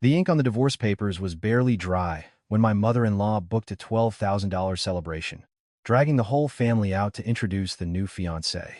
The ink on the divorce papers was barely dry when my mother-in-law booked a $12,000 celebration, dragging the whole family out to introduce the new fiancé.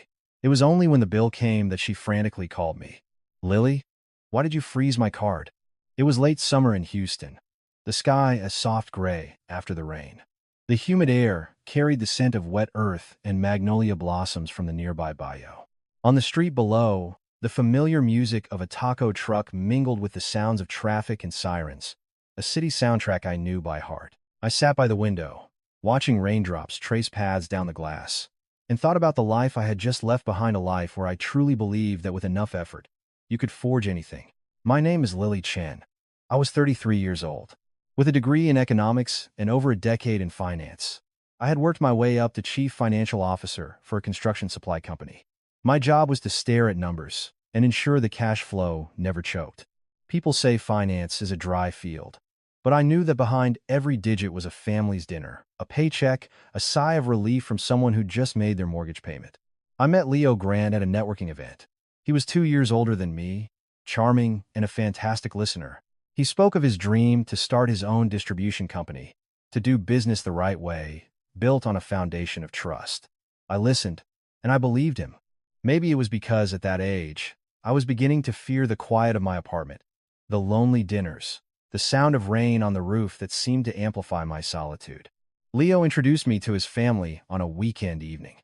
It was only when the bill came that she frantically called me. "Lily, why did you freeze my card?" It was late summer in Houston, the sky a soft gray after the rain. The humid air carried the scent of wet earth and magnolia blossoms from the nearby bayou. On the street below, the familiar music of a taco truck mingled with the sounds of traffic and sirens, a city soundtrack I knew by heart. I sat by the window, watching raindrops trace paths down the glass, and thought about the life I had just left behind, a life where I truly believed that with enough effort, you could forge anything. My name is Lily Chen. I was 33 years old. With a degree in economics and over a decade in finance, I had worked my way up to chief financial officer for a construction supply company. My job was to stare at numbers and ensure the cash flow never choked. People say finance is a dry field, but I knew that behind every digit was a family's dinner, a paycheck, a sigh of relief from someone who just made their mortgage payment. I met Leo Grant at a networking event. He was 2 years older than me, charming and a fantastic listener. He spoke of his dream to start his own distribution company, to do business the right way, built on a foundation of trust. I listened, and I believed him. Maybe it was because at that age, I was beginning to fear the quiet of my apartment, the lonely dinners, the sound of rain on the roof that seemed to amplify my solitude. Leo introduced me to his family on a weekend evening.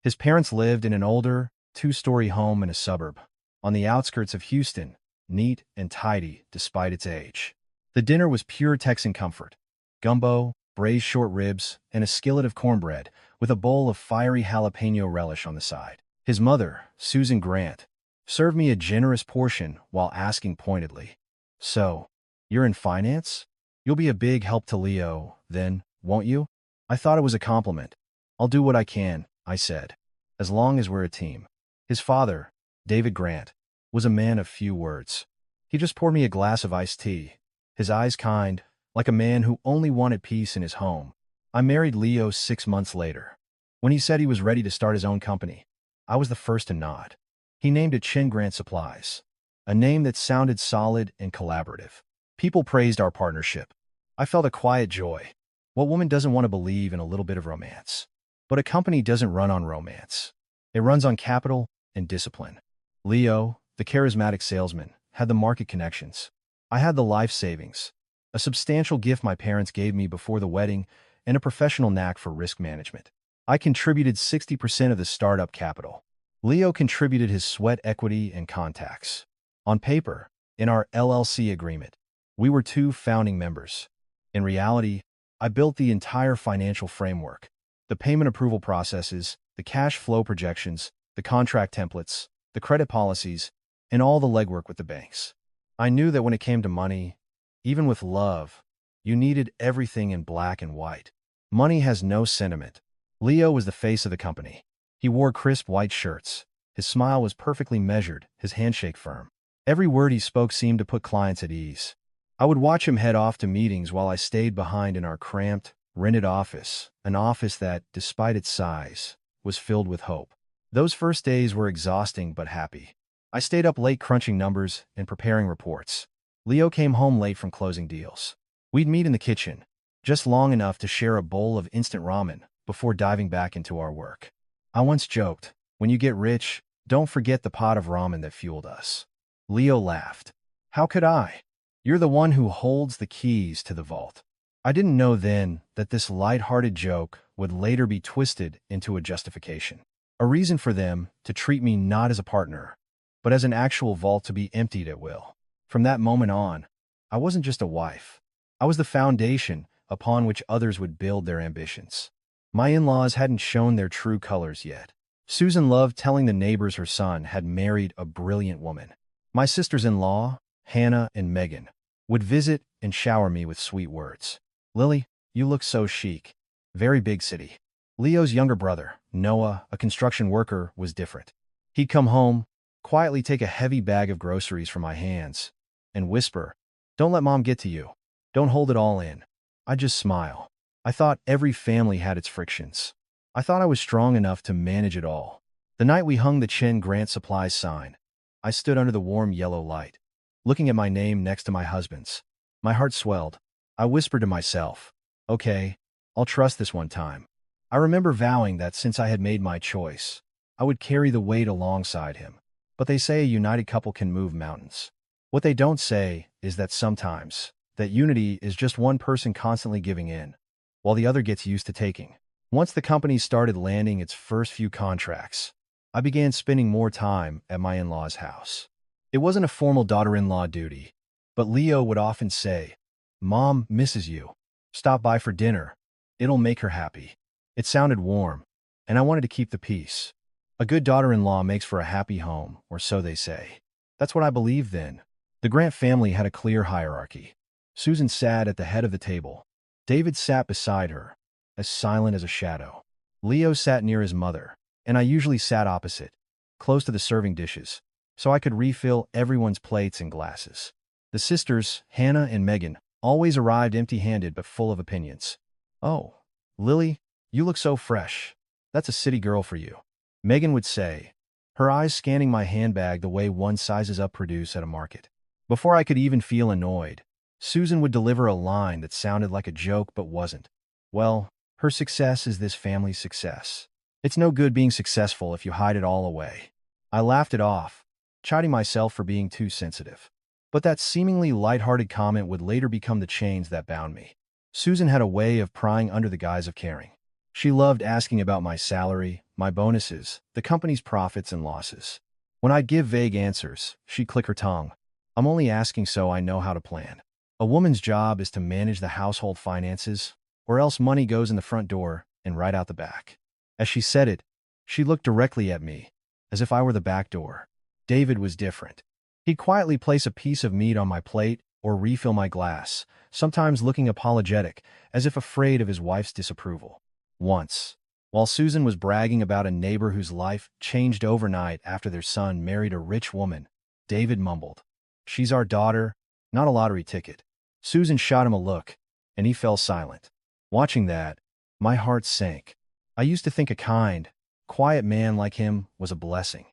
His parents lived in an older, two-story home in a suburb, on the outskirts of Houston, neat and tidy despite its age. The dinner was pure Texan comfort: gumbo, braised short ribs, and a skillet of cornbread with a bowl of fiery jalapeno relish on the side. His mother, Susan Grant, served me a generous portion while asking pointedly, "So, you're in finance? You'll be a big help to Leo, then, won't you?" I thought it was a compliment. "I'll do what I can," I said, "as long as we're a team." His father, David Grant, was a man of few words. He just poured me a glass of iced tea, his eyes kind, like a man who only wanted peace in his home. I married Leo 6 months later. When he said he was ready to start his own company, I was the first to nod. He named it Chen Grant Supplies, a name that sounded solid and collaborative. People praised our partnership. I felt a quiet joy. What woman doesn't want to believe in a little bit of romance? But a company doesn't run on romance. It runs on capital and discipline. Leo, the charismatic salesman, had the market connections. I had the life savings, a substantial gift my parents gave me before the wedding, and a professional knack for risk management. I contributed 60% of the startup capital. Leo contributed his sweat equity and contacts. On paper, in our LLC agreement, we were two founding members. In reality, I built the entire financial framework: the payment approval processes, the cash flow projections, the contract templates, the credit policies, and all the legwork with the banks. I knew that when it came to money, even with love, you needed everything in black and white. Money has no sentiment. Leo was the face of the company. He wore crisp white shirts. His smile was perfectly measured, his handshake firm. Every word he spoke seemed to put clients at ease. I would watch him head off to meetings while I stayed behind in our cramped, rented office, an office that, despite its size, was filled with hope. Those first days were exhausting but happy. I stayed up late crunching numbers and preparing reports. Leo came home late from closing deals. We'd meet in the kitchen, just long enough to share a bowl of instant ramen before diving back into our work. I once joked, "When you get rich, don't forget the pot of ramen that fueled us." Leo laughed. "How could I? You're the one who holds the keys to the vault." I didn't know then that this light-hearted joke would later be twisted into a justification, a reason for them to treat me not as a partner, but as an actual vault to be emptied at will. From that moment on, I wasn't just a wife. I was the foundation upon which others would build their ambitions. My in-laws hadn't shown their true colors yet. Susan loved telling the neighbors her son had married a brilliant woman. My sisters-in-law, Hannah and Megan, would visit and shower me with sweet words. "Lily, you look so chic." Very big city. Leo's younger brother, Noah, a construction worker, was different. He'd come home, quietly take a heavy bag of groceries from my hands, and whisper, "Don't let mom get to you. Don't hold it all in." I'd just smile. I thought every family had its frictions. I thought I was strong enough to manage it all. The night we hung the Chen Grant Supplies sign, I stood under the warm yellow light. looking at my name next to my husband's. My heart swelled. I whispered to myself, okay, I'll trust this one time. I remember vowing that since I had made my choice, I would carry the weight alongside him. But they say a united couple can move mountains. What they don't say is that sometimes, that unity is just one person constantly giving in, while the other gets used to taking. Once the company started landing its first few contracts, I began spending more time at my in-laws' house. It wasn't a formal daughter-in-law duty, but Leo would often say, "Mom misses you. Stop by for dinner. It'll make her happy." It sounded warm, and I wanted to keep the peace. A good daughter-in-law makes for a happy home, or so they say. That's what I believed then. The Grant family had a clear hierarchy. Susan sat at the head of the table. David sat beside her, as silent as a shadow. Leo sat near his mother, and I usually sat opposite, close to the serving dishes, so I could refill everyone's plates and glasses. The sisters, Hannah and Megan, always arrived empty-handed but full of opinions. "Oh, Lily, you look so fresh. That's a city girl for you," Megan would say, her eyes scanning my handbag the way one sizes up produce at a market. Before I could even feel annoyed, Susan would deliver a line that sounded like a joke but wasn't. "Well, her success is this family's success. It's no good being successful if you hide it all away." I laughed it off, chiding myself for being too sensitive. But that seemingly light-hearted comment would later become the chains that bound me. Susan had a way of prying under the guise of caring. She loved asking about my salary, my bonuses, the company's profits and losses. When I'd give vague answers, she'd click her tongue. "I'm only asking so I know how to plan. A woman's job is to manage the household finances, or else money goes in the front door and right out the back." As she said it, she looked directly at me, as if I were the back door. David was different. He'd quietly place a piece of meat on my plate or refill my glass, sometimes looking apologetic, as if afraid of his wife's disapproval. Once, while Susan was bragging about a neighbor whose life changed overnight after their son married a rich woman, David mumbled, "She's our daughter, not a lottery ticket." Susan shot him a look, and he fell silent. Watching that, my heart sank. I used to think a kind, quiet man like him was a blessing.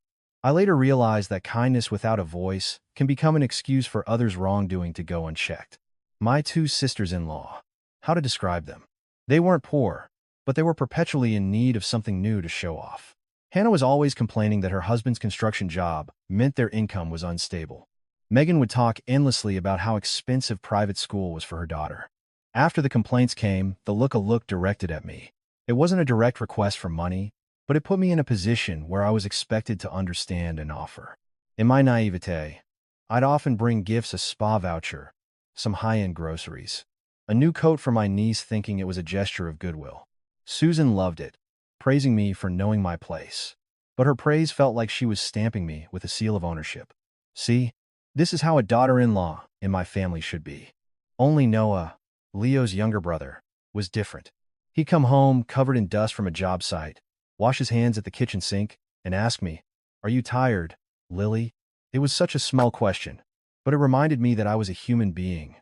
I later realized that kindness without a voice can become an excuse for others' wrongdoing to go unchecked. My two sisters-in-law. How to describe them? They weren't poor, but they were perpetually in need of something new to show off. Hannah was always complaining that her husband's construction job meant their income was unstable. Megan would talk endlessly about how expensive private school was for her daughter. After the complaints came, the look directed at me. It wasn't a direct request for money, but it put me in a position where I was expected to understand and offer. In my naivete, I'd often bring gifts: a spa voucher, some high-end groceries, a new coat for my niece, thinking it was a gesture of goodwill. Susan loved it, praising me for knowing my place. But her praise felt like she was stamping me with a seal of ownership. "See, this is how a daughter-in-law in my family should be." Only Noah, Leo's younger brother, was different. He'd come home covered in dust from a job site, wash his hands at the kitchen sink, and ask me, "Are you tired, Lily?" It was such a small question, but it reminded me that I was a human being,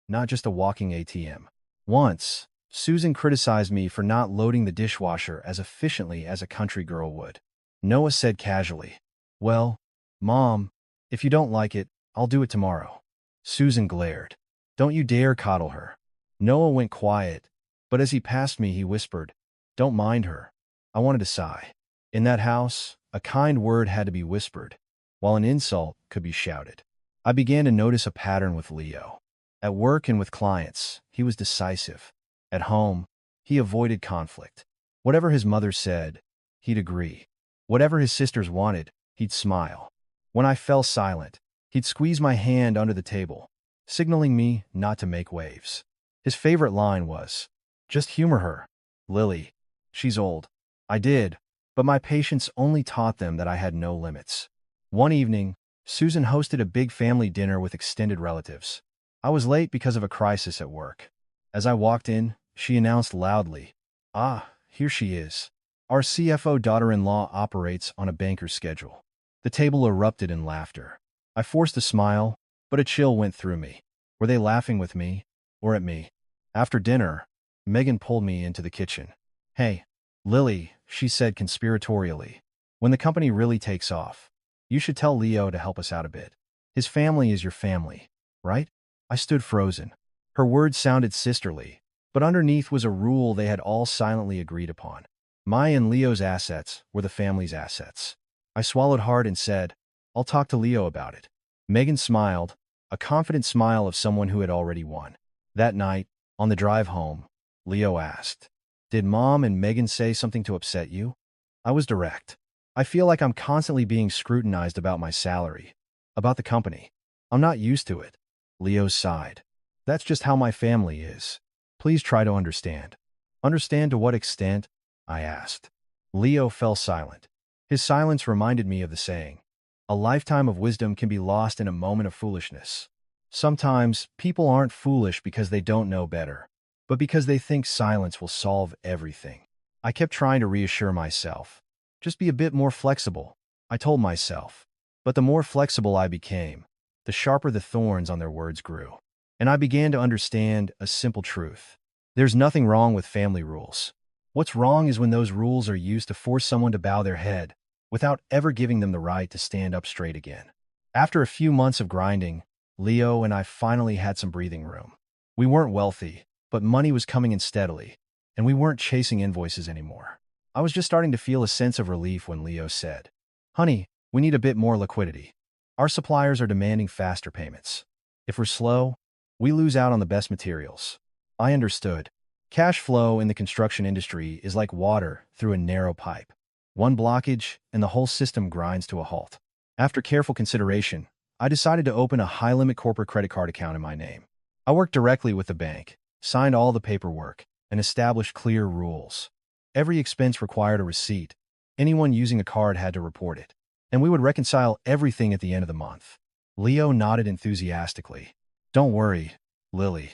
not just a walking ATM. Once, Susan criticized me for not loading the dishwasher as efficiently as a country girl would. Noah said casually, "Well, Mom, if you don't like it, I'll do it tomorrow." Susan glared. "Don't you dare coddle her." Noah went quiet, but as he passed me, he whispered, "Don't mind her." I wanted to sigh. In that house, a kind word had to be whispered, while an insult could be shouted. I began to notice a pattern with Leo. At work and with clients, he was decisive. At home, he avoided conflict. Whatever his mother said, he'd agree. Whatever his sisters wanted, he'd smile. When I fell silent, he'd squeeze my hand under the table, signaling me not to make waves. His favorite line was, "Just humor her, Lily. She's old." I did, but my patience only taught them that I had no limits. One evening, Susan hosted a big family dinner with extended relatives. I was late because of a crisis at work. As I walked in, she announced loudly, "Ah, here she is. Our CFO daughter-in-law operates on a banker's schedule." The table erupted in laughter. I forced a smile, but a chill went through me. Were they laughing with me, or at me? After dinner, Megan pulled me into the kitchen. "Hey, Lily," she said conspiratorially, "when the company really takes off, you should tell Leo to help us out a bit. His family is your family, right? I stood frozen. Her words sounded sisterly, but underneath was a rule they had all silently agreed upon. My and Leo's assets were the family's assets. I swallowed hard and said, I'll talk to Leo about it. Megan smiled, a confident smile of someone who had already won. That night, on the drive home, Leo asked, Did Mom and Megan say something to upset you? I was direct. I feel like I'm constantly being scrutinized about my salary, about the company. I'm not used to it. Leo sighed. That's just how my family is. Please try to understand. Understand to what extent? I asked. Leo fell silent. His silence reminded me of the saying, a lifetime of wisdom can be lost in a moment of foolishness. Sometimes people aren't foolish because they don't know better, but because they think silence will solve everything. I kept trying to reassure myself. Just be a bit more flexible, I told myself. But the more flexible I became, the sharper the thorns on their words grew. And I began to understand a simple truth. There's nothing wrong with family rules. What's wrong is when those rules are used to force someone to bow their head without ever giving them the right to stand up straight again. After a few months of grinding, Leo and I finally had some breathing room. We weren't wealthy, but money was coming in steadily, and we weren't chasing invoices anymore. I was just starting to feel a sense of relief when Leo said, Honey, we need a bit more liquidity. Our suppliers are demanding faster payments. If we're slow, we lose out on the best materials. I understood. Cash flow in the construction industry is like water through a narrow pipe. One blockage, and the whole system grinds to a halt. After careful consideration, I decided to open a high-limit corporate credit card account in my name. I worked directly with the bank, signed all the paperwork, and established clear rules. Every expense required a receipt. Anyone using a card had to report it. And we would reconcile everything at the end of the month. Leo nodded enthusiastically. Don't worry, Lily.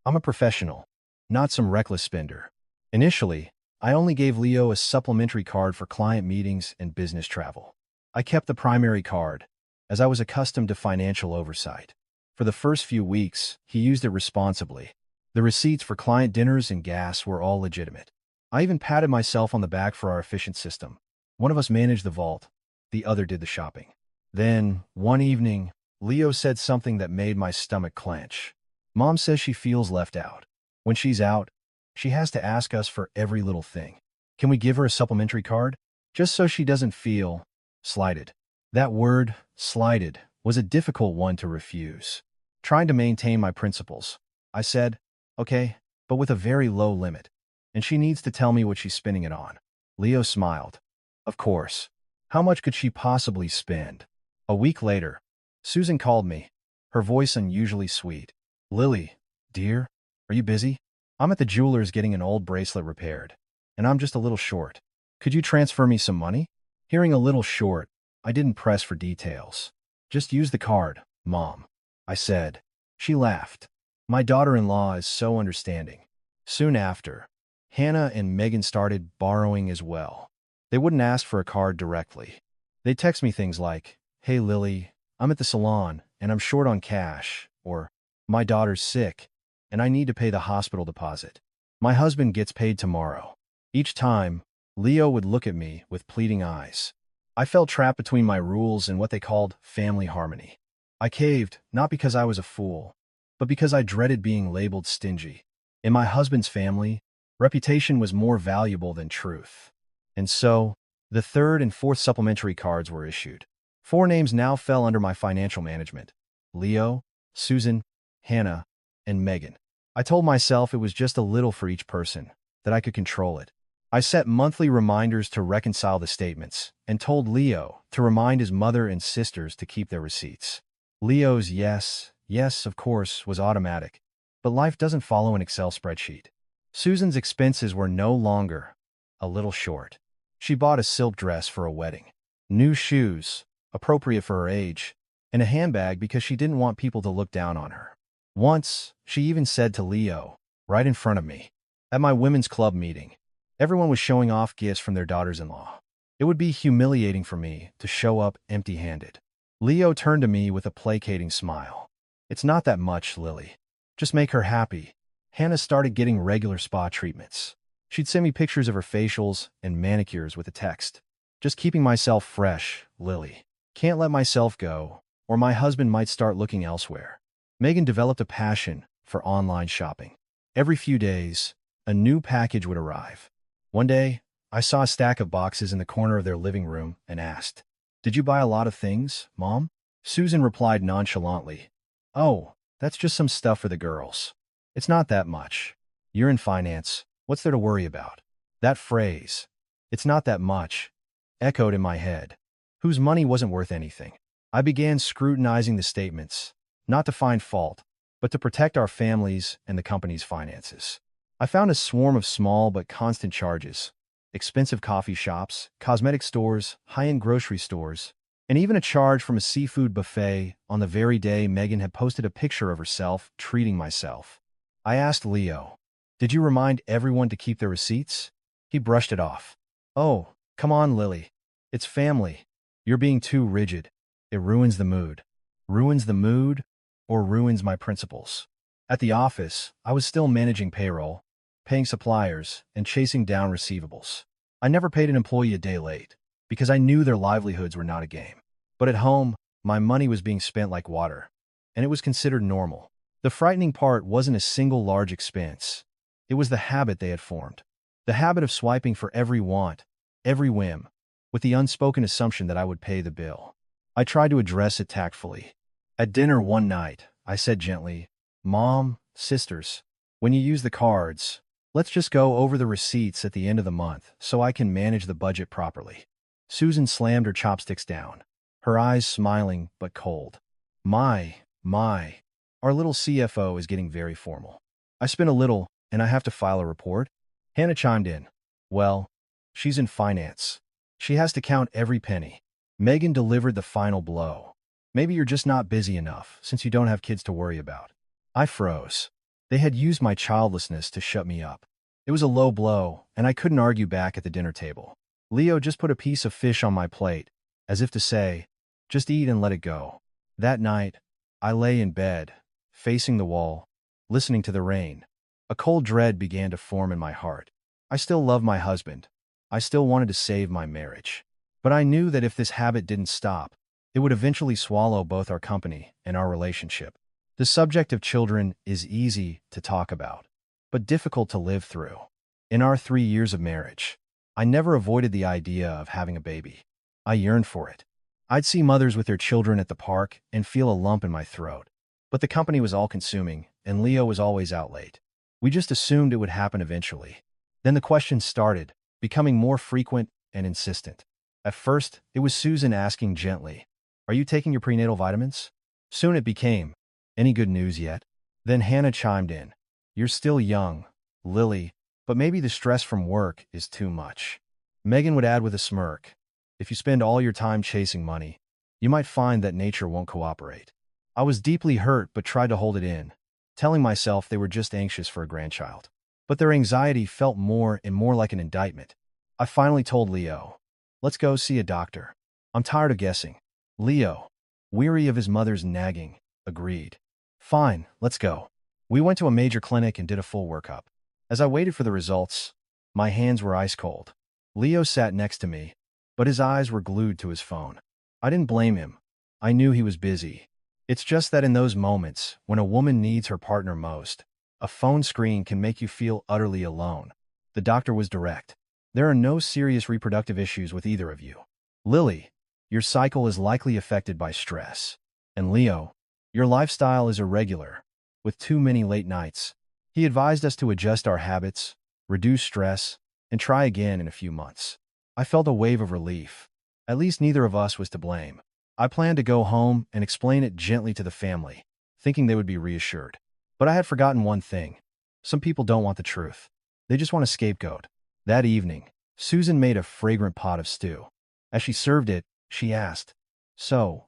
I'm a professional, not some reckless spender. Initially, I only gave Leo a supplementary card for client meetings and business travel. I kept the primary card, as I was accustomed to financial oversight. For the first few weeks, he used it responsibly. The receipts for client dinners and gas were all legitimate. I even patted myself on the back for our efficient system. One of us managed the vault, the other did the shopping. Then, one evening, Leo said something that made my stomach clench. Mom says she feels left out. When she's out, she has to ask us for every little thing. Can we give her a supplementary card? Just so she doesn't feel slighted. That word, slighted, was a difficult one to refuse. Trying to maintain my principles, I said, okay, but with a very low limit. And she needs to tell me what she's spending it on. Leo smiled. Of course. How much could she possibly spend? A week later, Susan called me, her voice unusually sweet. Lily, dear, are you busy? I'm at the jeweler's getting an old bracelet repaired, and I'm just a little short. Could you transfer me some money? Hearing a little short, I didn't press for details. Just use the card, Mom, I said. She laughed. My daughter-in-law is so understanding. Soon after, Hannah and Megan started borrowing as well. They wouldn't ask for a card directly. They'd text me things like, Hey Lily, I'm at the salon and I'm short on cash, or my daughter's sick and I need to pay the hospital deposit. My husband gets paid tomorrow. Each time, Leo would look at me with pleading eyes. I felt trapped between my rules and what they called family harmony. I caved, not because I was a fool, but because I dreaded being labeled stingy. In my husband's family, reputation was more valuable than truth. And so, the third and fourth supplementary cards were issued. 4 names now fell under my financial management: Leo, Susan, Hannah, and Megan. I told myself it was just a little for each person, that I could control it. I set monthly reminders to reconcile the statements, and told Leo to remind his mother and sisters to keep their receipts. Leo's yes, of course, was automatic, but life doesn't follow an Excel spreadsheet. Susan's expenses were no longer a little short. She bought a silk dress for a wedding, new shoes, appropriate for her age, and a handbag because she didn't want people to look down on her. Once, she even said to Leo, right in front of me, at my women's club meeting, everyone was showing off gifts from their daughters-in-law. It would be humiliating for me to show up empty-handed. Leo turned to me with a placating smile. It's not that much, Lily. Just make her happy. Hannah started getting regular spa treatments. She'd send me pictures of her facials and manicures with a text. Just keeping myself fresh, Lily. Can't let myself go, or my husband might start looking elsewhere. Megan developed a passion for online shopping. Every few days, a new package would arrive. One day, I saw a stack of boxes in the corner of their living room and asked, "Did you buy a lot of things, Mom?" Susan replied nonchalantly, "Oh, that's just some stuff for the girls. It's not that much. You're in finance. What's there to worry about?" That phrase, "it's not that much," echoed in my head. Whose money wasn't worth anything? I began scrutinizing the statements, not to find fault, but to protect our families and the company's finances. I found a swarm of small but constant charges: expensive coffee shops, cosmetic stores, high-end grocery stores, and even a charge from a seafood buffet on the very day Megan had posted a picture of herself treating myself. I asked Leo, "Did you remind everyone to keep their receipts?" He brushed it off. "Oh, come on, Lily. It's family. You're being too rigid. It ruins the mood." Ruins the mood, or ruins my principles. At the office, I was still managing payroll, paying suppliers, and chasing down receivables. I never paid an employee a day late, because I knew their livelihoods were not a game. But at home, my money was being spent like water, and it was considered normal. The frightening part wasn't a single large expense. It was the habit they had formed. The habit of swiping for every want, every whim, with the unspoken assumption that I would pay the bill. I tried to address it tactfully. At dinner one night, I said gently, "Mom, sisters, when you use the cards, let's just go over the receipts at the end of the month so I can manage the budget properly." Susan slammed her chopsticks down, her eyes smiling but cold. My, our little CFO is getting very formal. I spent a little, and I have to file a report." Hannah chimed in. "Well, she's in finance. She has to count every penny." Megan delivered the final blow. "Maybe you're just not busy enough, since you don't have kids to worry about." I froze. They had used my childlessness to shut me up. It was a low blow, and I couldn't argue back at the dinner table. Leo just put a piece of fish on my plate, as if to say, "Just eat and let it go." That night, I lay in bed, facing the wall, listening to the rain. A cold dread began to form in my heart. I still loved my husband. I still wanted to save my marriage. But I knew that if this habit didn't stop, it would eventually swallow both our company and our relationship. The subject of children is easy to talk about, but difficult to live through. In our 3 years of marriage, I never avoided the idea of having a baby. I yearned for it. I'd see mothers with their children at the park and feel a lump in my throat. But the company was all-consuming, and Leo was always out late. We just assumed it would happen eventually. Then the questions started, becoming more frequent and insistent. At first, it was Susan asking gently, "Are you taking your prenatal vitamins?" Soon it became, "Any good news yet?" Then Hannah chimed in, "You're still young, Lily, but maybe the stress from work is too much." Megan would add with a smirk, "If you spend all your time chasing money, you might find that nature won't cooperate." I was deeply hurt but tried to hold it in, telling myself they were just anxious for a grandchild. But their anxiety felt more and more like an indictment. I finally told Leo, "Let's go see a doctor. I'm tired of guessing." Leo, weary of his mother's nagging, agreed. "Fine, let's go." We went to a major clinic and did a full workup. As I waited for the results, my hands were ice cold. Leo sat next to me, but his eyes were glued to his phone. I didn't blame him. I knew he was busy. It's just that in those moments, when a woman needs her partner most, a phone screen can make you feel utterly alone. The doctor was direct. "There are no serious reproductive issues with either of you. Lily, your cycle is likely affected by stress. And Leo, your lifestyle is irregular, with too many late nights." He advised us to adjust our habits, reduce stress, and try again in a few months. I felt a wave of relief. At least neither of us was to blame. I planned to go home and explain it gently to the family, thinking they would be reassured. But I had forgotten one thing. Some people don't want the truth. They just want a scapegoat. That evening, Susan made a fragrant pot of stew. As she served it, she asked, "So,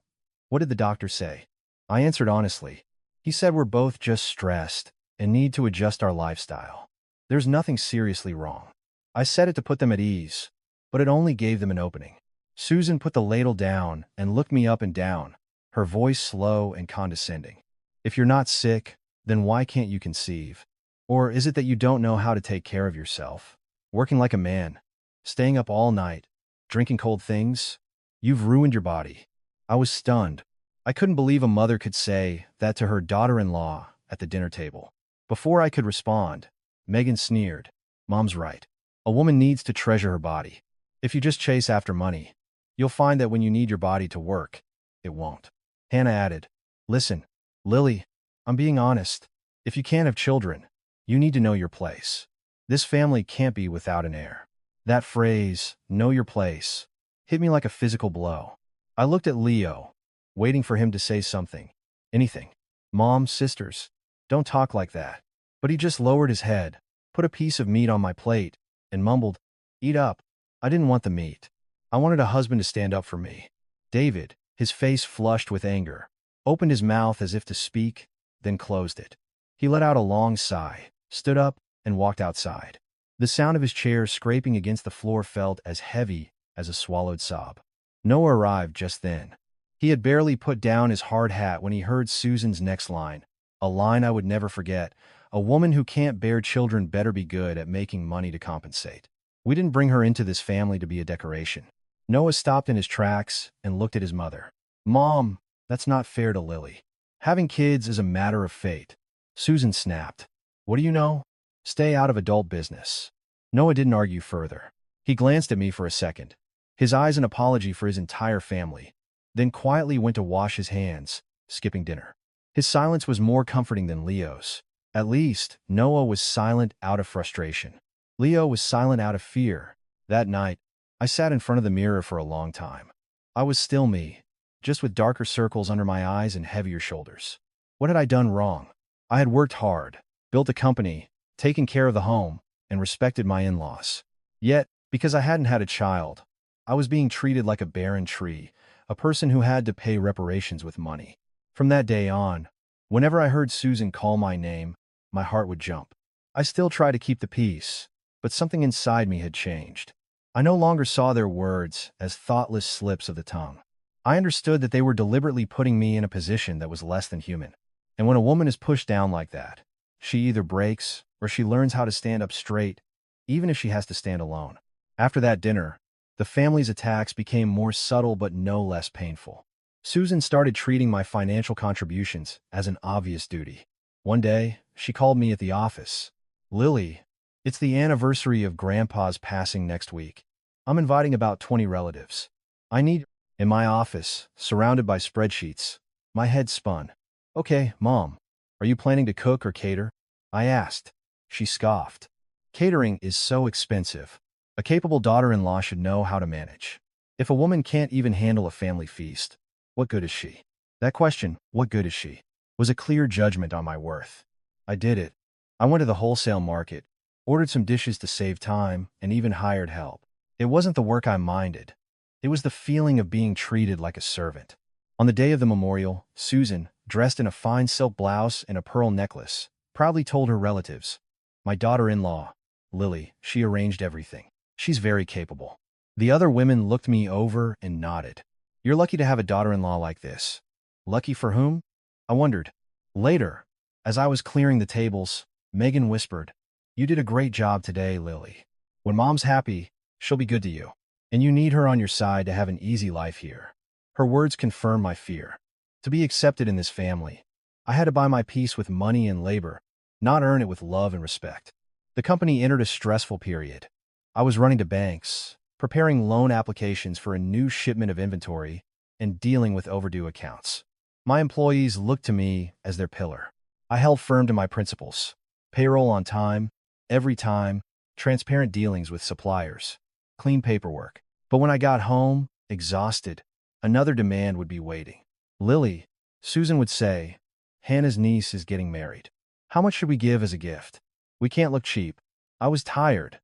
what did the doctor say?" I answered honestly. "He said we're both just stressed and need to adjust our lifestyle. There's nothing seriously wrong." I said it to put them at ease, but it only gave them an opening. Susan put the ladle down and looked me up and down, her voice slow and condescending. "If you're not sick, then why can't you conceive? Or is it that you don't know how to take care of yourself? Working like a man, staying up all night, drinking cold things? You've ruined your body." I was stunned. I couldn't believe a mother could say that to her daughter-in-law at the dinner table. Before I could respond, Megan sneered, "Mom's right. A woman needs to treasure her body. If you just chase after money, you'll find that when you need your body to work, it won't." Hannah added, "Listen, Lily, I'm being honest. If you can't have children, you need to know your place. This family can't be without an heir." That phrase, "know your place," hit me like a physical blow. I looked at Leo, waiting for him to say something. Anything. "Mom, sisters, don't talk like that." But he just lowered his head, put a piece of meat on my plate, and mumbled, "Eat up." I didn't want the meat. I wanted a husband to stand up for me. David, his face flushed with anger, opened his mouth as if to speak, then closed it. He let out a long sigh, stood up, and walked outside. The sound of his chair scraping against the floor felt as heavy as a swallowed sob. Noah arrived just then. He had barely put down his hard hat when he heard Susan's next line, a line I would never forget. "A woman who can't bear children better be good at making money to compensate. We didn't bring her into this family to be a decoration." Noah stopped in his tracks and looked at his mother. "Mom, that's not fair to Lily. Having kids is a matter of fate." Susan snapped, "What do you know? Stay out of adult business." Noah didn't argue further. He glanced at me for a second, his eyes an apology for his entire family, then quietly went to wash his hands, skipping dinner. His silence was more comforting than Leo's. At least, Noah was silent out of frustration. Leo was silent out of fear. That night, I sat in front of the mirror for a long time. I was still me, just with darker circles under my eyes and heavier shoulders. What had I done wrong? I had worked hard, built a company, taken care of the home, and respected my in-laws. Yet, because I hadn't had a child, I was being treated like a barren tree, a person who had to pay reparations with money. From that day on, whenever I heard Susan call my name, my heart would jump. I still tried to keep the peace, but something inside me had changed. I no longer saw their words as thoughtless slips of the tongue. I understood that they were deliberately putting me in a position that was less than human. And when a woman is pushed down like that, she either breaks or she learns how to stand up straight, even if she has to stand alone. After that dinner, the family's attacks became more subtle but no less painful. Susan started treating my financial contributions as an obvious duty. One day, she called me at the office. "Lily, it's the anniversary of Grandpa's passing next week. I'm inviting about 20 relatives. I need..." In my office, surrounded by spreadsheets, my head spun. "Okay, Mom, are you planning to cook or cater?" I asked. She scoffed. "Catering is so expensive. A capable daughter-in-law should know how to manage. If a woman can't even handle a family feast, what good is she?" That question, "what good is she?" was a clear judgment on my worth. I did it. I went to the wholesale market, ordered some dishes to save time, and even hired help. It wasn't the work I minded. It was the feeling of being treated like a servant. On the day of the memorial, Susan, dressed in a fine silk blouse and a pearl necklace, proudly told her relatives, "My daughter-in-law, Lily, she arranged everything. She's very capable." The other women looked me over and nodded. "You're lucky to have a daughter-in-law like this." Lucky for whom? I wondered. Later, as I was clearing the tables, Megan whispered, "You did a great job today, Lily. When Mom's happy, she'll be good to you. And you need her on your side to have an easy life here." Her words confirmed my fear. To be accepted in this family, I had to buy my peace with money and labor, not earn it with love and respect. The company entered a stressful period. I was running to banks, preparing loan applications for a new shipment of inventory, and dealing with overdue accounts. My employees looked to me as their pillar. I held firm to my principles: payroll on time, every time, transparent dealings with suppliers, clean paperwork. But when I got home, exhausted, another demand would be waiting. "Lily," Susan would say, "Hannah's niece is getting married. How much should we give as a gift? We can't look cheap." I was tired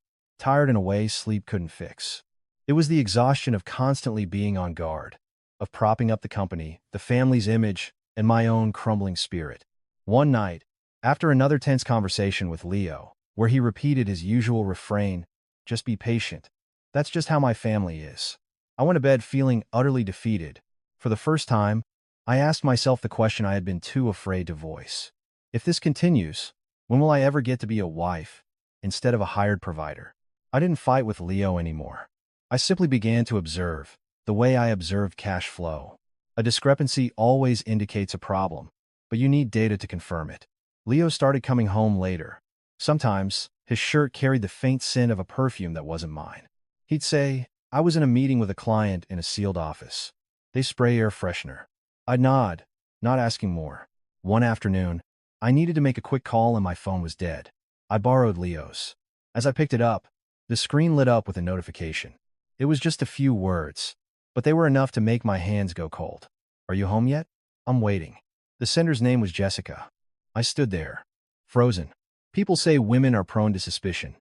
in a way sleep couldn't fix. It was the exhaustion of constantly being on guard, of propping up the company, the family's image, and my own crumbling spirit. One night, after another tense conversation with Leo, where he repeated his usual refrain, "Just be patient. That's just how my family is," I went to bed feeling utterly defeated. For the first time, I asked myself the question I had been too afraid to voice. If this continues, when will I ever get to be a wife instead of a hired provider? I didn't fight with Leo anymore. I simply began to observe, the way I observed cash flow. A discrepancy always indicates a problem, but you need data to confirm it. Leo started coming home later. Sometimes, his shirt carried the faint scent of a perfume that wasn't mine. He'd say, "I was in a meeting with a client in a sealed office. They spray air freshener." I'd nod, not asking more. One afternoon, I needed to make a quick call and my phone was dead. I borrowed Leo's. As I picked it up, the screen lit up with a notification. It was just a few words, but they were enough to make my hands go cold. "Are you home yet? I'm waiting." The sender's name was Jessica. I stood there, frozen. People say women are prone to suspicion,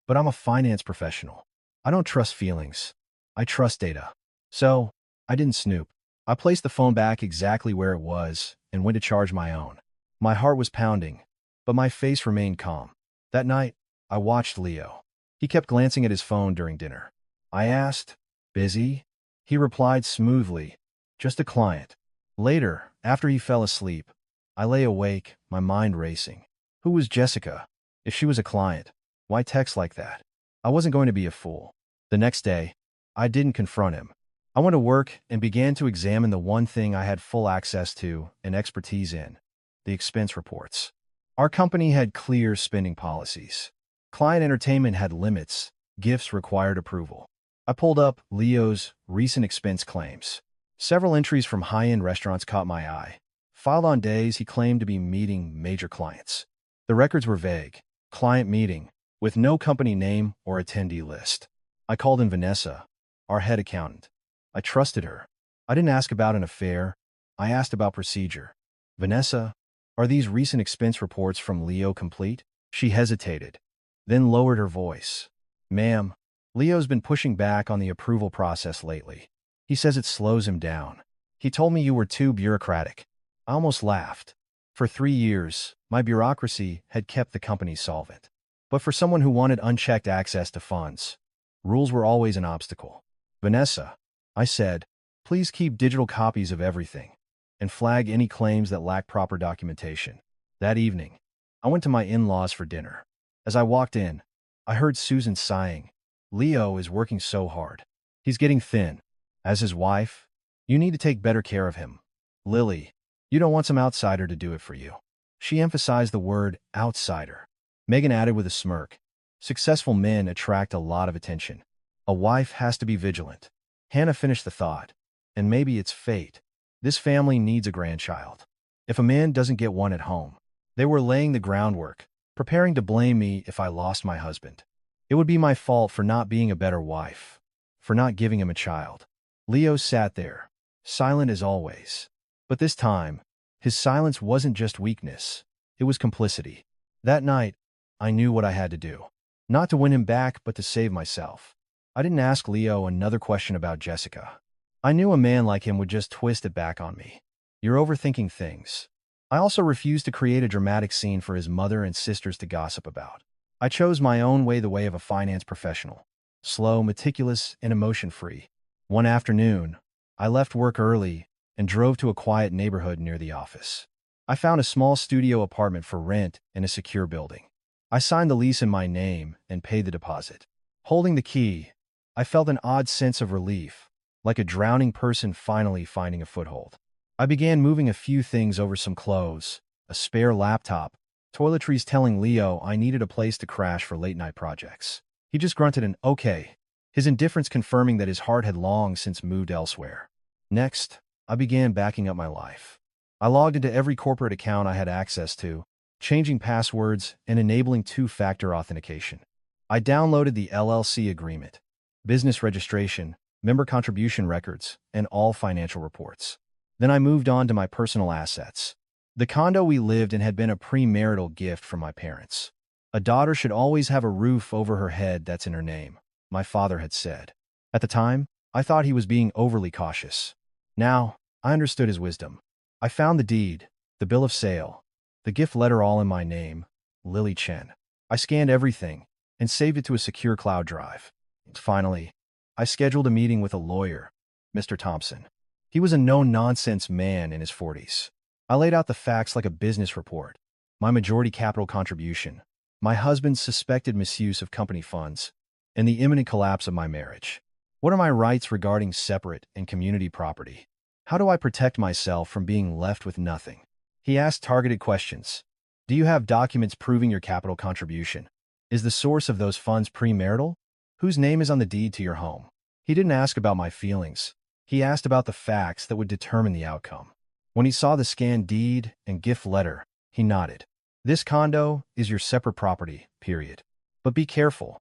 but I'm a finance professional. I don't trust feelings. I trust data. So, I didn't snoop. I placed the phone back exactly where it was and went to charge my own. My heart was pounding, but my face remained calm. That night, I watched Leo. He kept glancing at his phone during dinner. I asked, "Busy?" He replied smoothly, "Just a client." Later, after he fell asleep, I lay awake, my mind racing. Who was Jessica? If she was a client, why text like that? I wasn't going to be a fool. The next day, I didn't confront him. I went to work and began to examine the one thing I had full access to and expertise in: the expense reports. Our company had clear spending policies. Client entertainment had limits, gifts required approval. I pulled up Leo's recent expense claims. Several entries from high-end restaurants caught my eye, filed on days he claimed to be meeting major clients. The records were vague. Client meeting, with no company name or attendee list. I called in Vanessa, our head accountant. I trusted her. I didn't ask about an affair. I asked about procedure. "Vanessa, are these recent expense reports from Leo complete?" She hesitated, then lowered her voice. "Ma'am, Leo's been pushing back on the approval process lately. He says it slows him down. He told me you were too bureaucratic." I almost laughed. For 3 years, my bureaucracy had kept the company solvent. But for someone who wanted unchecked access to funds, rules were always an obstacle. "Vanessa," I said, "please keep digital copies of everything and flag any claims that lack proper documentation." That evening, I went to my in-laws for dinner. As I walked in, I heard Susan sighing. "Leo is working so hard. He's getting thin. As his wife, you need to take better care of him. Lily, you don't want some outsider to do it for you." She emphasized the word outsider. Megan added with a smirk, "Successful men attract a lot of attention. A wife has to be vigilant." Hannah finished the thought, "And maybe it's fate. This family needs a grandchild. If a man doesn't get one at home." They were laying the groundwork, preparing to blame me if I lost my husband. It would be my fault for not being a better wife, for not giving him a child. Leo sat there, silent as always. But this time, his silence wasn't just weakness, it was complicity. That night, I knew what I had to do. Not to win him back, but to save myself. I didn't ask Leo another question about Jessica. I knew a man like him would just twist it back on me. "You're overthinking things." I also refused to create a dramatic scene for his mother and sisters to gossip about. I chose my own way, the way of a finance professional. Slow, meticulous, and emotion-free. One afternoon, I left work early and drove to a quiet neighborhood near the office. I found a small studio apartment for rent in a secure building. I signed the lease in my name and paid the deposit. Holding the key, I felt an odd sense of relief, like a drowning person finally finding a foothold. I began moving a few things over: some clothes, a spare laptop, toiletries, telling Leo I needed a place to crash for late-night projects. He just grunted an "okay," his indifference confirming that his heart had long since moved elsewhere. Next, I began backing up my life. I logged into every corporate account I had access to, changing passwords and enabling two-factor authentication. I downloaded the LLC agreement, business registration, member contribution records, and all financial reports. Then I moved on to my personal assets. The condo we lived in had been a premarital gift from my parents. "A daughter should always have a roof over her head that's in her name," my father had said. At the time, I thought he was being overly cautious. Now, I understood his wisdom. I found the deed, the bill of sale, the gift letter, all in my name, Lily Chen. I scanned everything and saved it to a secure cloud drive. Finally, I scheduled a meeting with a lawyer, Mr. Thompson. He was a no-nonsense man in his 40s. I laid out the facts like a business report: my majority capital contribution, my husband's suspected misuse of company funds, and the imminent collapse of my marriage. What are my rights regarding separate and community property? How do I protect myself from being left with nothing? He asked targeted questions. Do you have documents proving your capital contribution? Is the source of those funds premarital? Whose name is on the deed to your home? He didn't ask about my feelings. He asked about the facts that would determine the outcome. When he saw the scanned deed and gift letter, he nodded. This condo is your separate property, period. But be careful.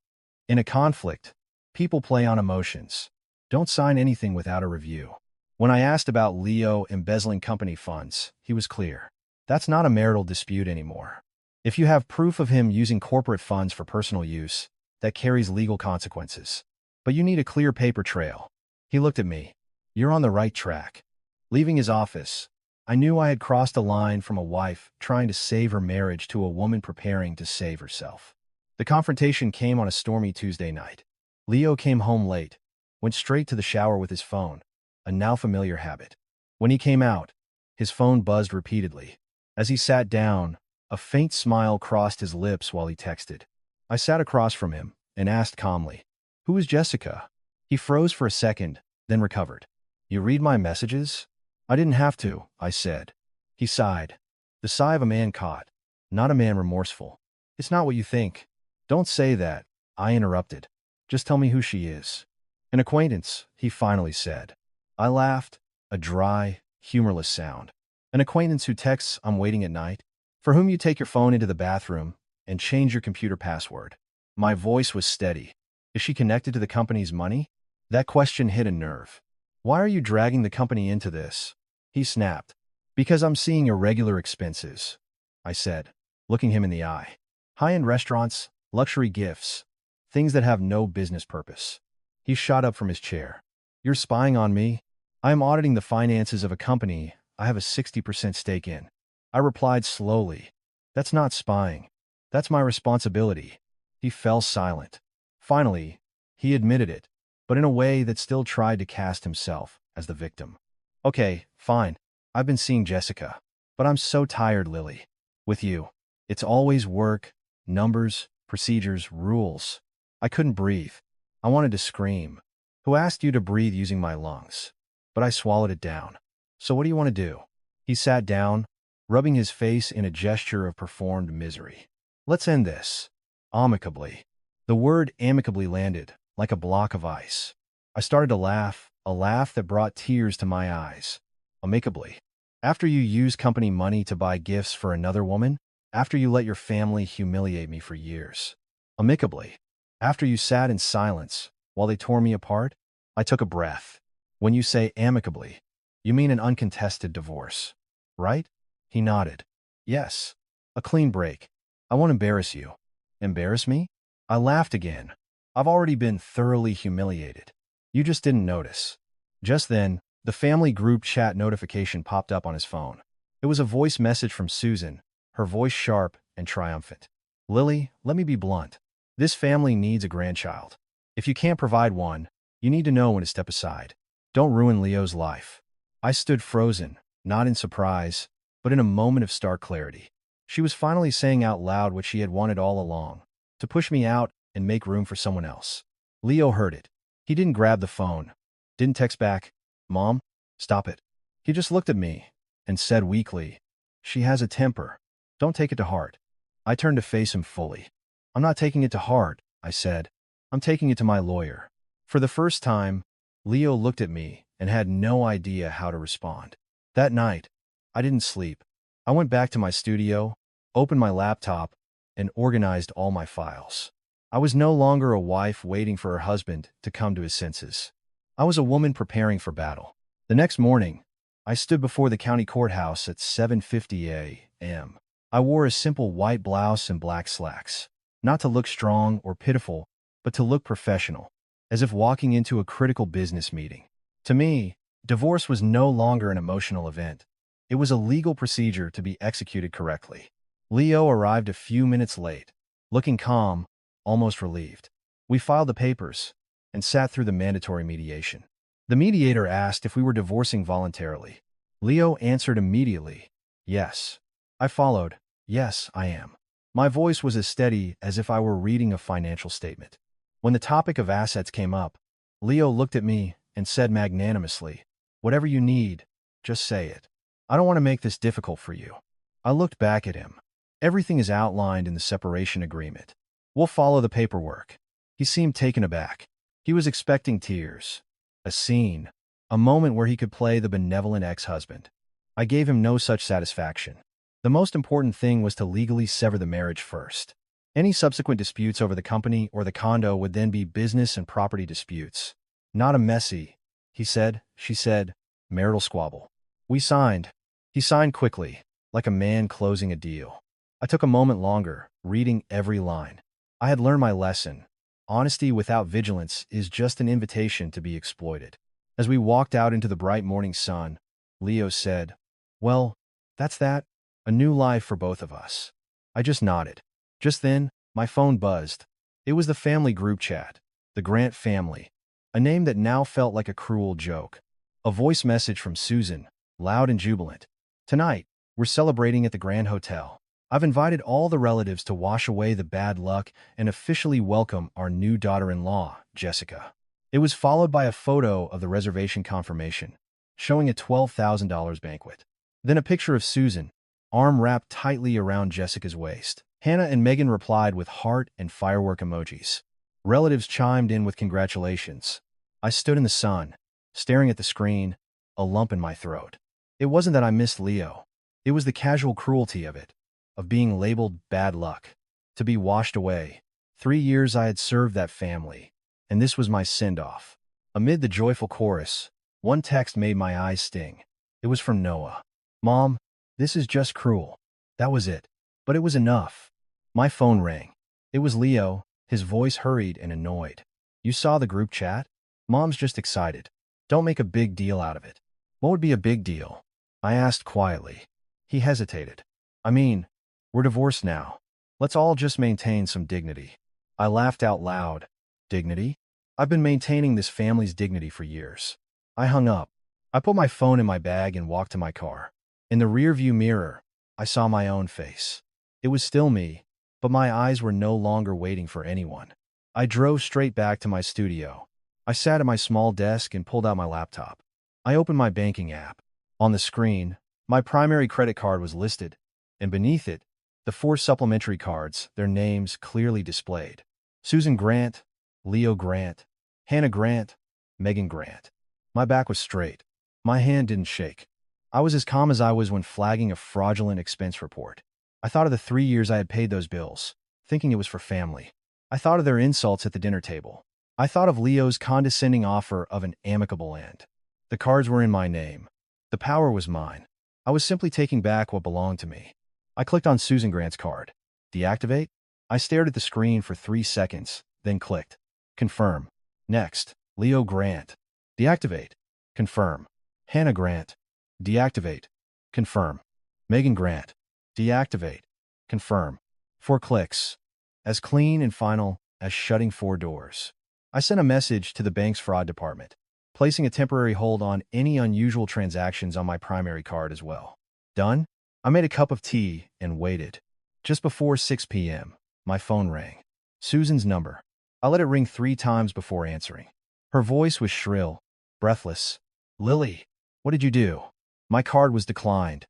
In a conflict, people play on emotions. Don't sign anything without a review. When I asked about Leo embezzling company funds, he was clear. That's not a marital dispute anymore. If you have proof of him using corporate funds for personal use, that carries legal consequences. But you need a clear paper trail. He looked at me. You're on the right track. Leaving his office, I knew I had crossed a line from a wife trying to save her marriage to a woman preparing to save herself. The confrontation came on a stormy Tuesday night. Leo came home late, went straight to the shower with his phone, a now familiar habit. When he came out, his phone buzzed repeatedly. As he sat down, a faint smile crossed his lips while he texted. I sat across from him and asked calmly, "Who is Jessica?" He froze for a second, then recovered. "You read my messages?" "I didn't have to," I said. He sighed. The sigh of a man caught, not a man remorseful. "It's not what you think." "Don't say that," I interrupted. "Just tell me who she is." "An acquaintance," he finally said. I laughed, a dry, humorless sound. "An acquaintance who texts, 'I'm waiting at night'? For whom you take your phone into the bathroom and change your computer password?" My voice was steady. "Is she connected to the company's money?" That question hit a nerve. "Why are you dragging the company into this?" He snapped. "Because I'm seeing irregular expenses," I said, looking him in the eye. "High-end restaurants, luxury gifts, things that have no business purpose." He shot up from his chair. "You're spying on me?" "I am auditing the finances of a company I have a 60% stake in." I replied slowly. "That's not spying. That's my responsibility." He fell silent. Finally, he admitted it, but in a way that still tried to cast himself as the victim. "Okay, fine. I've been seeing Jessica. But I'm so tired, Lily. With you. It's always work, numbers, procedures, rules." I couldn't breathe. I wanted to scream. "Who asked you to breathe using my lungs?" But I swallowed it down. "So what do you want to do?" He sat down, rubbing his face in a gesture of performed misery. "Let's end this. Amicably." The word amicably landed, like a block of ice. I started to laugh, a laugh that brought tears to my eyes. Amicably. After you use company money to buy gifts for another woman? After you let your family humiliate me for years? Amicably. After you sat in silence while they tore me apart? I took a breath. When you say amicably, you mean an uncontested divorce, right? He nodded. Yes. A clean break. I won't embarrass you. Embarrass me? I laughed again. I've already been thoroughly humiliated. You just didn't notice. Just then, the family group chat notification popped up on his phone. It was a voice message from Susan, her voice sharp and triumphant. "Lily, let me be blunt. This family needs a grandchild. If you can't provide one, you need to know when to step aside. Don't ruin Leo's life." I stood frozen, not in surprise, but in a moment of stark clarity. She was finally saying out loud what she had wanted all along, to push me out and make room for someone else. Leo heard it. He didn't grab the phone, didn't text back, "Mom, stop it." He just looked at me and said weakly, "She has a temper. Don't take it to heart." I turned to face him fully. "I'm not taking it to heart," I said. "I'm taking it to my lawyer." For the first time, Leo looked at me and had no idea how to respond. That night, I didn't sleep. I went back to my studio, opened my laptop, and organized all my files. I was no longer a wife waiting for her husband to come to his senses. I was a woman preparing for battle. The next morning, I stood before the county courthouse at 7:50 a.m. I wore a simple white blouse and black slacks, not to look strong or pitiful, but to look professional, as if walking into a critical business meeting. To me, divorce was no longer an emotional event. It was a legal procedure to be executed correctly. Leo arrived a few minutes late, looking calm, almost relieved. We filed the papers and sat through the mandatory mediation. The mediator asked if we were divorcing voluntarily. Leo answered immediately, "Yes." I followed, "Yes, I am." My voice was as steady as if I were reading a financial statement. When the topic of assets came up, Leo looked at me and said magnanimously, "Whatever you need, Just say it. I don't want to make this difficult for you. I looked back at him. Everything is outlined in the separation agreement. We'll follow the paperwork. He seemed taken aback. He was expecting tears. A scene. A moment where he could play the benevolent ex-husband. I gave him no such satisfaction. The most important thing was to legally sever the marriage first. Any subsequent disputes over the company or the condo would then be business and property disputes. Not a messy, she said, marital squabble. We signed. He signed quickly, like a man closing a deal. I took a moment longer, reading every line. I had learned my lesson. Honesty without vigilance is just an invitation to be exploited. As we walked out into the bright morning sun, Leo said, "Well, that's that. A new life for both of us." I just nodded. Just then, my phone buzzed. It was the family group chat. The Grant family. A name that now felt like a cruel joke. A voice message from Susan, loud and jubilant. "Tonight, we're celebrating at the Grand Hotel. I've invited all the relatives to wash away the bad luck and officially welcome our new daughter-in-law, Jessica." It was followed by a photo of the reservation confirmation, showing a $12,000 banquet. Then a picture of Susan, arm wrapped tightly around Jessica's waist. Hannah and Megan replied with heart and firework emojis. Relatives chimed in with congratulations. I stood in the sun, staring at the screen, a lump in my throat. It wasn't that I missed Leo. It was the casual cruelty of it, of being labeled bad luck, to be washed away. 3 years I had served that family, and this was my send-off. Amid the joyful chorus, one text made my eyes sting. It was from Noah. "Mom, this is just cruel." That was it. But it was enough. My phone rang. It was Leo, his voice hurried and annoyed. "You saw the group chat? Mom's just excited. Don't make a big deal out of it." "What would be a big deal?" I asked quietly. He hesitated. "I mean, we're divorced now. Let's all just maintain some dignity." I laughed out loud. Dignity? I've been maintaining this family's dignity for years. I hung up. I put my phone in my bag and walked to my car. In the rearview mirror, I saw my own face. It was still me, but my eyes were no longer waiting for anyone. I drove straight back to my studio. I sat at my small desk and pulled out my laptop. I opened my banking app. On the screen, my primary credit card was listed, and beneath it, the 4 supplementary cards, their names clearly displayed. Susan Grant, Leo Grant, Hannah Grant, Megan Grant. My back was straight. My hand didn't shake. I was as calm as I was when flagging a fraudulent expense report. I thought of the 3 years I had paid those bills, thinking it was for family. I thought of their insults at the dinner table. I thought of Leo's condescending offer of an amicable end. The cards were in my name. The power was mine. I was simply taking back what belonged to me. I clicked on Susan Grant's card. Deactivate? I stared at the screen for 3 seconds, then clicked. Confirm. Next, Leo Grant. Deactivate. Confirm. Hannah Grant. Deactivate. Confirm. Megan Grant. Deactivate. Confirm. 4 clicks. As clean and final as shutting 4 doors. I sent a message to the bank's fraud department, placing a temporary hold on any unusual transactions on my primary card as well. Done? I made a cup of tea and waited. Just before 6 p.m., my phone rang. Susan's number. I let it ring 3 times before answering. Her voice was shrill, breathless. "Lily, what did you do?" "My card was declined."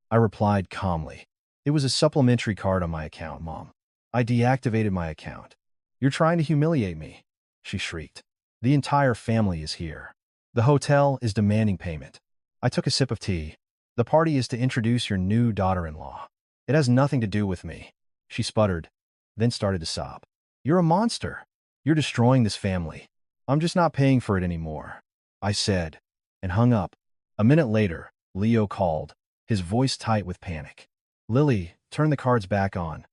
I replied calmly. "It was a supplementary card on my account, Mom. I deactivated my account." "You're trying to humiliate me," she shrieked. "The entire family is here. The hotel is demanding payment." I took a sip of tea. "The party is to introduce your new daughter-in-law. It has nothing to do with me." She sputtered, then started to sob. "You're a monster. You're destroying this family. I'm just not paying for it anymore," I said, and hung up. A minute later, Leo called, his voice tight with panic. "Lily, turn the cards back on.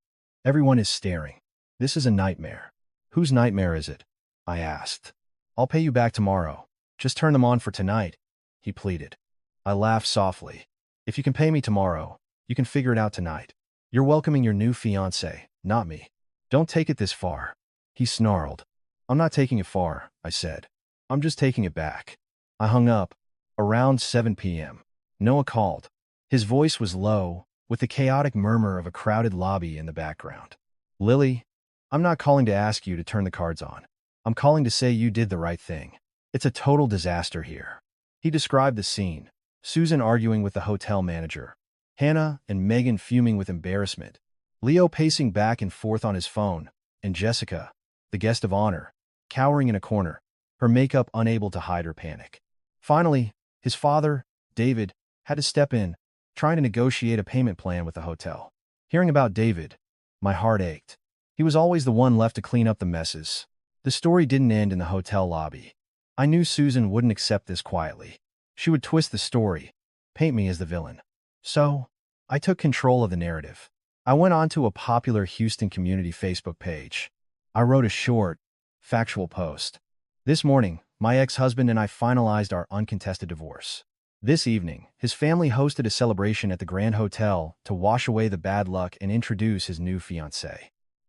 Everyone is staring. This is a nightmare." "Whose nightmare is it?" I asked. "I'll pay you back tomorrow. Just turn them on for tonight," he pleaded. I laughed softly. "If you can pay me tomorrow, you can figure it out tonight. You're welcoming your new fiancé, not me. Don't take it this far." He snarled. "I'm not taking it far," I said. "I'm just taking it back." I hung up. Around 7 p.m., Noah called. His voice was low, with the chaotic murmur of a crowded lobby in the background. "Lily, I'm not calling to ask you to turn the cards on. I'm calling to say you did the right thing. It's a total disaster here." He described the scene. Susan arguing with the hotel manager, Hannah and Megan fuming with embarrassment, Leo pacing back and forth on his phone, and Jessica, the guest of honor, cowering in a corner, her makeup unable to hide her panic. Finally, his father, David, had to step in, trying to negotiate a payment plan with the hotel. Hearing about David, my heart ached. He was always the one left to clean up the messes. The story didn't end in the hotel lobby. I knew Susan wouldn't accept this quietly. She would twist the story, paint me as the villain. So, I took control of the narrative. I went onto a popular Houston community Facebook page. I wrote a short, factual post. This morning, my ex-husband and I finalized our uncontested divorce. This evening, his family hosted a celebration at the Grand Hotel to wash away the bad luck and introduce his new fiancée.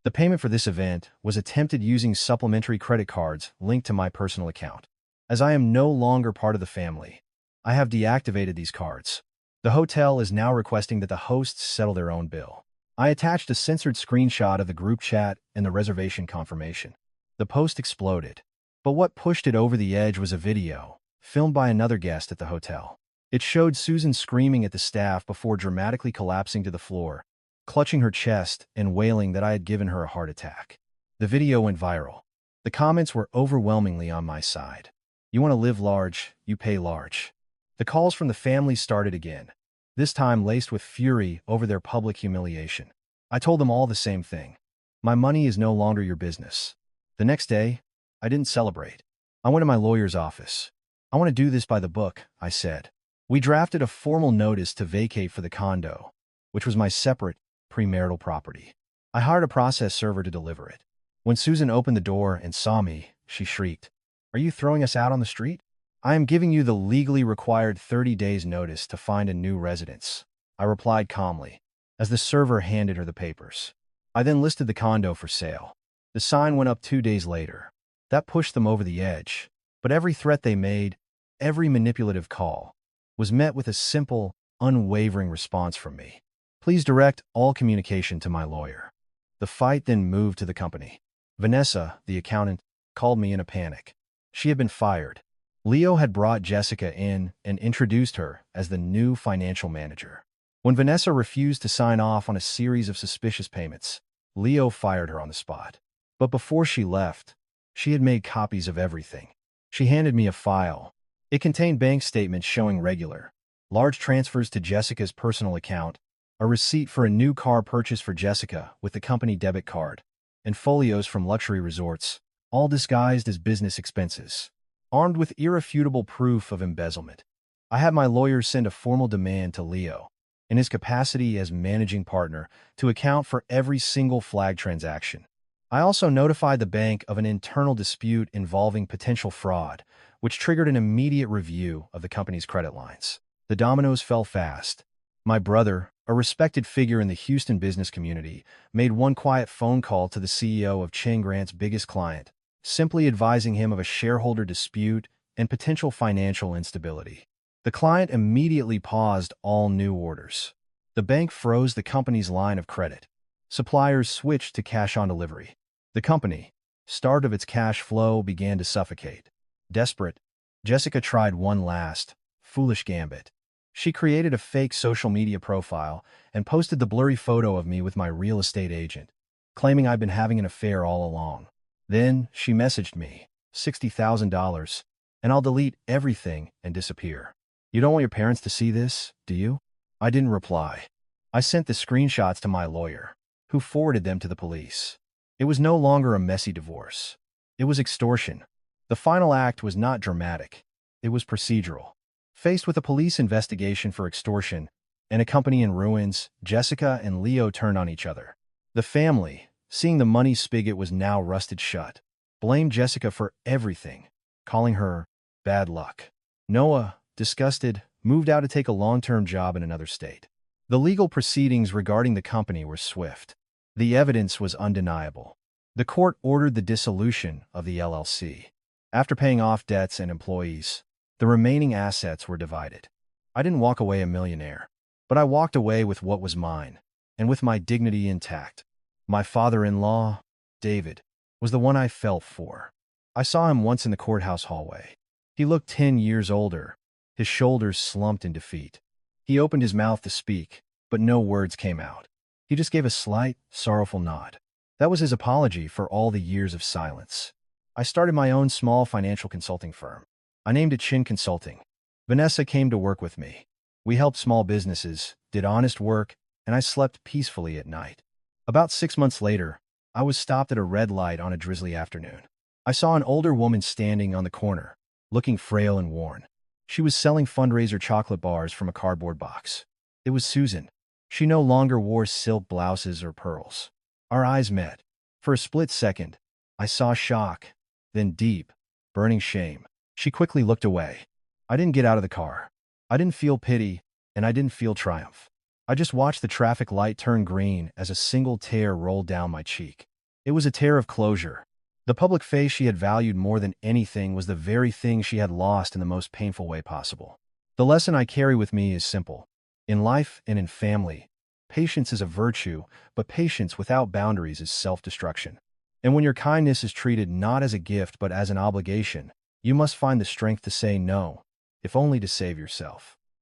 The payment for this event was attempted using supplementary credit cards linked to my personal account. As I am no longer part of the family, I have deactivated these cards. The hotel is now requesting that the hosts settle their own bill. I attached a censored screenshot of the group chat and the reservation confirmation. The post exploded. But what pushed it over the edge was a video, filmed by another guest at the hotel. It showed Susan screaming at the staff before dramatically collapsing to the floor, clutching her chest and wailing that I had given her a heart attack. The video went viral. The comments were overwhelmingly on my side. You want to live large, you pay large. The calls from the family started again, this time laced with fury over their public humiliation. I told them all the same thing. My money is no longer your business. The next day, I didn't celebrate. I went to my lawyer's office. I want to do this by the book, I said. We drafted a formal notice to vacate for the condo, which was my separate, premarital property. I hired a process server to deliver it. When Susan opened the door and saw me, she shrieked, "Are you throwing us out on the street?" "I am giving you the legally required 30 days notice to find a new residence," I replied calmly, as the server handed her the papers. I then listed the condo for sale. The sign went up 2 days later. That pushed them over the edge, but every threat they made, every manipulative call, was met with a simple, unwavering response from me. "Please direct all communication to my lawyer." The fight then moved to the company. Vanessa, the accountant, called me in a panic. She had been fired. Leo had brought Jessica in and introduced her as the new financial manager. When Vanessa refused to sign off on a series of suspicious payments, Leo fired her on the spot. But before she left, she had made copies of everything. She handed me a file. It contained bank statements showing regular, large transfers to Jessica's personal account, a receipt for a new car purchase for Jessica with the company debit card, and folios from luxury resorts, all disguised as business expenses. Armed with irrefutable proof of embezzlement, I had my lawyers send a formal demand to Leo, in his capacity as managing partner, to account for every single flag transaction. I also notified the bank of an internal dispute involving potential fraud, which triggered an immediate review of the company's credit lines. The dominoes fell fast. My brother, a respected figure in the Houston business community, made one quiet phone call to the CEO of Chen Grant's biggest client, simply advising him of a shareholder dispute and potential financial instability. The client immediately paused all new orders. The bank froze the company's line of credit. Suppliers switched to cash on delivery. The company, starved of its cash flow, began to suffocate. Desperate, Jessica tried one last, foolish gambit. She created a fake social media profile and posted the blurry photo of me with my real estate agent, claiming I'd been having an affair all along. Then she messaged me, $60,000, and I'll delete everything and disappear. "You don't want your parents to see this, do you?" I didn't reply. I sent the screenshots to my lawyer, who forwarded them to the police. It was no longer a messy divorce. It was extortion. The final act was not dramatic. It was procedural. Faced with a police investigation for extortion and a company in ruins, Jessica and Leo turned on each other. The family, seeing the money spigot was now rusted shut, blamed Jessica for everything, calling her bad luck. Noah, disgusted, moved out to take a long-term job in another state. The legal proceedings regarding the company were swift. The evidence was undeniable. The court ordered the dissolution of the LLC. After paying off debts and employees, the remaining assets were divided. I didn't walk away a millionaire, but I walked away with what was mine, and with my dignity intact. My father-in-law, David, was the one I felt for. I saw him once in the courthouse hallway. He looked 10 years older, His shoulders slumped in defeat. He opened his mouth to speak, but no words came out. He just gave a slight, sorrowful nod. That was his apology for all the years of silence. I started my own small financial consulting firm. I named it Chin Consulting. Vanessa came to work with me. We helped small businesses, did honest work, and I slept peacefully at night. About 6 months later, I was stopped at a red light on a drizzly afternoon. I saw an older woman standing on the corner, looking frail and worn. She was selling fundraiser chocolate bars from a cardboard box. It was Susan. She no longer wore silk blouses or pearls. Our eyes met. For a split second, I saw shock, then deep, burning shame. She quickly looked away. I didn't get out of the car. I didn't feel pity, and I didn't feel triumph. I just watched the traffic light turn green as a single tear rolled down my cheek. It was a tear of closure. The public face she had valued more than anything was the very thing she had lost in the most painful way possible. The lesson I carry with me is simple. In life and in family, patience is a virtue, but patience without boundaries is self-destruction. And when your kindness is treated not as a gift but as an obligation, you must find the strength to say no, if only to save yourself.